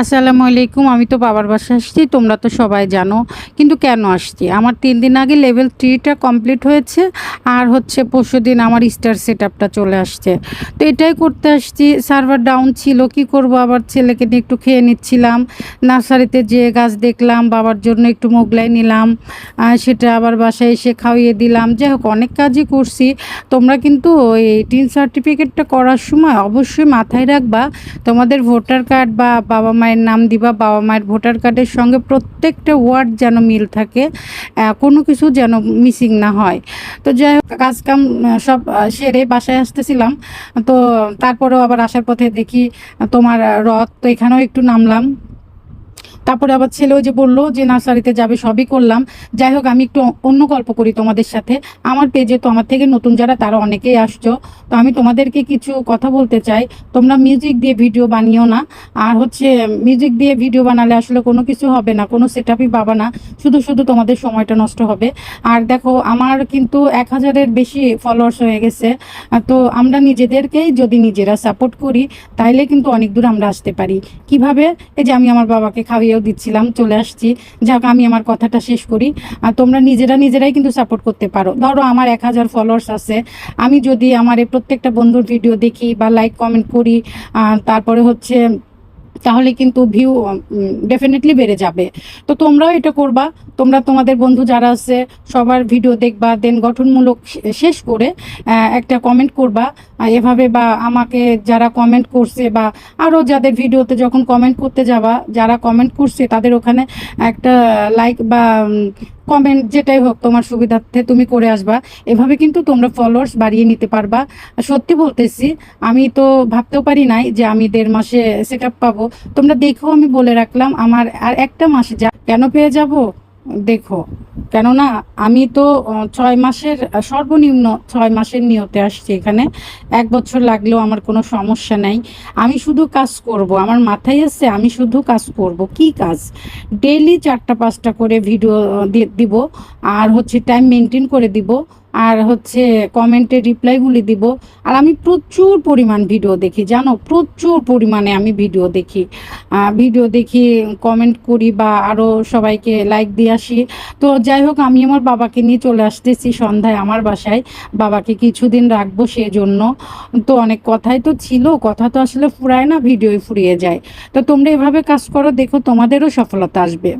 আসসালামু আলাইকুম। আমি তো বাবার বাসায় আসছি, তোমরা তো সবাই জানো। কিন্তু কেন আসছি, আমার 3 দিন আগে লেভেল 3টা কমপ্লিট হয়েছে, আর হচ্ছে পরশুদিন আমার স্টার সেটআপটা চলে আসছে। তো এটাই করতে আসছি। সার্ভার ডাউন ছিল, কি করব, আবার ছেলেকে নিয়ে একটু খেয়ে নিচ্ছিলাম। নার্সারিতে যেয়ে গাছ দেখলাম, বাবার জন্য একটু মোগলাই নিলাম, সেটা আবার বাসায় এসে খাইয়ে দিলাম। যাই হোক, অনেক কাজই করছি। তোমরা কিন্তু এই টিন সার্টিফিকেটটা করার সময় অবশ্যই মাথায় রাখবা, তোমাদের ভোটার কার্ড বা বাবা মায়ের নাম দিবা, বাবা মায়ের ভোটার কার্ডের সঙ্গে প্রত্যেকটা ওয়ার্ড যেন মিল থাকে, কোনো কিছু যেন মিসিং না হয়। তো যাই হোক, কাজকাম সব সেরে বাসায় আসতেছিলাম। তো তারপরেও আবার আসার পথে দেখি তোমার রথ, তো এখানেও একটু নামলাম। তারপরে আবার ছেলে ওই যে বললো যে নার্সারিতে যাবে, সবই করলাম। যাই হোক, আমি একটু অন্য গল্প করি তোমাদের সাথে। আমার পেজে তো আমার থেকে নতুন যারা, তারা অনেকেই আসছো। তো আমি তোমাদেরকে কিছু কথা বলতে চাই। তোমরা মিউজিক দিয়ে ভিডিও বানিও না। আর হচ্ছে মিউজিক দিয়ে ভিডিও বানালে আসলে কোনো কিছু হবে না, কোনো সেটআপই পাবা না, শুধু শুধু তোমাদের সময়টা নষ্ট হবে। আর দেখো, আমার কিন্তু 1000-এর বেশি ফলোয়ার্স হয়ে গেছে। তো আমরা নিজেদেরকেই যদি নিজেরা সাপোর্ট করি, তাইলে কিন্তু অনেক দূর আমরা আসতে পারি। কিভাবে? এই যে আমি আমার বাবাকে খাইয়েও দিচ্ছিলাম, চলে আসছি। যাক, আমি আমার কথাটা শেষ করি। আর তোমরা নিজেরাই কিন্তু সাপোর্ট করতে পারো। ধরো আমার 1000 ফলোয়ার্স আছে, আমি যদি আমার এই প্রত্যেকটা বন্ধুর ভিডিও দেখি বা লাইক কমেন্ট করি, তারপরে হচ্ছে তাহলে কিন্তু ভিউ ডেফিনেটলি বেড়ে যাবে। তো তোমরাও এটা করবা। তোমরা তোমাদের বন্ধু যারা আছে সবার ভিডিও দেখবা, দেন গঠনমূলক শেষ করে একটা কমেন্ট করবা এভাবে, বা আমাকে যারা কমেন্ট করছে বা আরও যাদের ভিডিওতে যখন কমেন্ট করতে যাবা, যারা কমেন্ট করছে তাদের ওখানে একটা লাইক বা কমেন্ট যেটাই হোক তোমার সুবিধার্থে তুমি করে আসবা। এভাবে কিন্তু তোমরা ফলোয়ার্স বাড়িয়ে নিতে পারবা। সত্যি বলতেছি, আমি তো ভাবতেও পারি নাই যে আমি 1.5 মাসে সেটআপ পাবো। তোমরা দেখো, আমি বলে রাখলাম, আমার আর একটা মাসে যা কেন পেয়ে যাব দেখো। কেননা আমি তো 6 মাসের, সর্বনিম্ন 6 মাসের নিয়তে আসছি এখানে। 1 বছর লাগলেও আমার কোনো সমস্যা নাই। আমি শুধু কাজ করব, আমার মাথায় আছে আমি শুধু কাজ করব। কি কাজ? ডেইলি 4টা 5টা করে ভিডিও দিব, আর হচ্ছে টাইম মেনটেন করে দিব, আর হচ্ছে কমেন্টের রিপ্লাইগুলি দিব। আর আমি প্রচুর পরিমাণ ভিডিও দেখি, জানো, প্রচুর পরিমাণে আমি ভিডিও দেখি, কমেন্ট করি বা আরও সবাইকে লাইক দিয়ে আসি। তো যাই হোক, আমি আমার বাবাকে নিয়ে চলে আসতেছি সন্ধ্যায় আমার বাসায়। বাবাকে কিছুদিন রাখবো সেজন্য। তো অনেক কথাই তো ছিল, কথা তো আসলে ফুরায় না, ভিডিওই ফুরিয়ে যায়। তো তোমরা এভাবে কাজ করো, দেখো তোমাদেরও সফলতা আসবে।